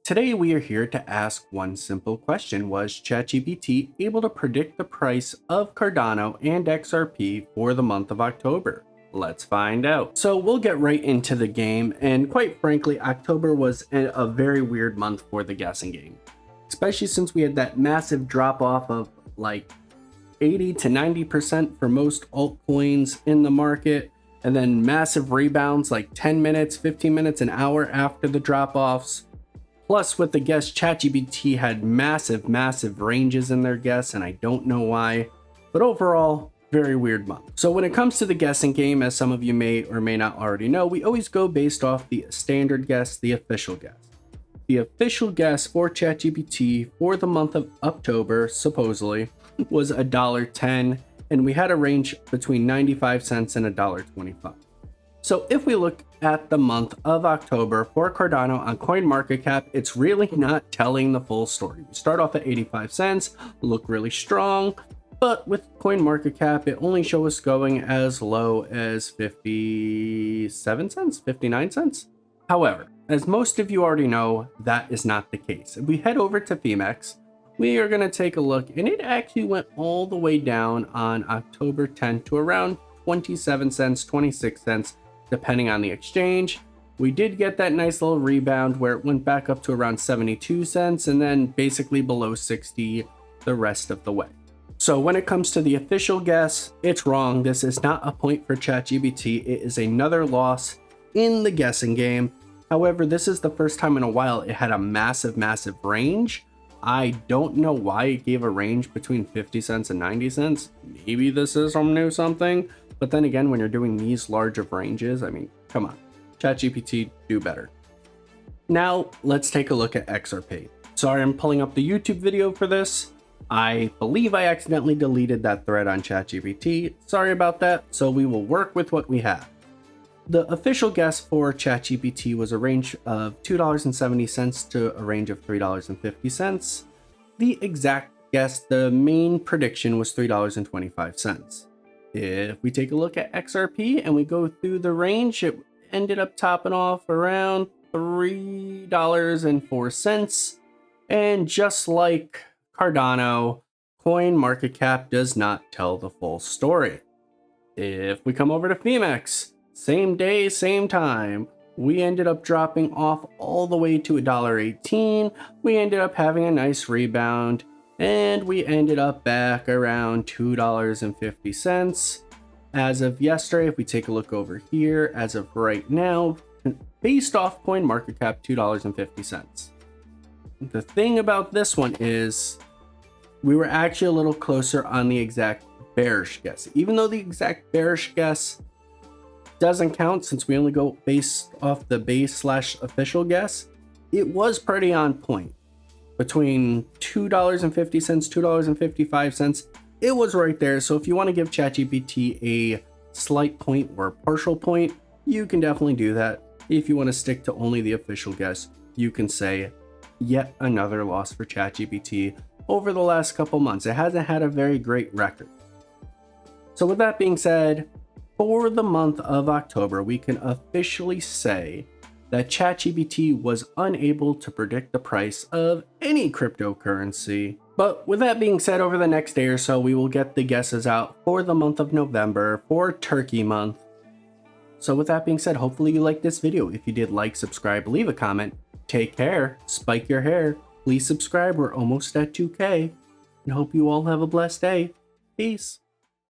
Today we are here to ask one simple question. Was ChatGPT able to predict the price of Cardano and XRP for the month of October? Let's find out. So we'll get right into the game, and quite frankly, October was a very weird month for the guessing game. Especially since we had that massive drop off of like 80 to 90% for most altcoins in the market, and then massive rebounds like 10 minutes, 15 minutes, an hour after the drop offs. Plus, with the guess, ChatGPT had massive ranges in their guess, and I don't know why, but overall, very weird month. So when it comes to the guessing game, as some of you may or may not already know, we always go based off the standard guess, the official guess. The official guess for ChatGPT for the month of October, supposedly, was $1.10, and we had a range between 95 cents and $1.25. So if we look at the month of October for Cardano on CoinMarketCap, it's really not telling the full story. We start off at 85 cents, look really strong, but with CoinMarketCap, it only shows us going as low as 57 cents, 59 cents. However, as most of you already know, that is not the case. If we head over to Phemex, we are going to take a look, and it actually went all the way down on October 10th to around 27 cents, 26 cents, depending on the exchange. We did get that nice little rebound where it went back up to around 72 cents and then basically below 60 the rest of the way. So when it comes to the official guess, it's wrong. This is not a point for ChatGPT. It is another loss in the guessing game. However, this is the first time in a while it had a massive range. I don't know why it gave a range between 50 cents and 90 cents. Maybe this is some new something. But then again, when you're doing these large of ranges, I mean, come on, ChatGPT, do better. Now, let's take a look at XRP. Sorry, I'm pulling up the YouTube video for this. I believe I accidentally deleted that thread on ChatGPT. Sorry about that. So we will work with what we have. The official guess for ChatGPT was a range of $2.70 to a range of $3.50. The exact guess, the main prediction was $3.25. If we take a look at XRP and we go through the range, it ended up topping off around $3.04. And just like Cardano, CoinMarketCap does not tell the full story. If we come over to Phemex, same day, same time, we ended up dropping off all the way to $1.18. We ended up having a nice rebound, and we ended up back around $2.50. As of yesterday, if we take a look over here, as of right now, based off CoinMarketCap, $2.50. The thing about this one is we were actually a little closer on the exact bearish guess. Even though the exact bearish guess doesn't count since we only go based off the base/official guess, it was pretty on point. Between $2.50, $2.55, it was right there. So if you want to give ChatGPT a slight point or a partial point, you can definitely do that. If you want to stick to only the official guess, you can say yet another loss for ChatGPT over the last couple months. It hasn't had a very great record. So with that being said, for the month of October, we can officially say that ChatGPT was unable to predict the price of any cryptocurrency. But with that being said, over the next day or so, we will get the guesses out for the month of November, for Turkey month. So with that being said, hopefully you liked this video. If you did, like, subscribe, leave a comment. Take care, spike your hair. Please subscribe, we're almost at 2K. And hope you all have a blessed day. Peace.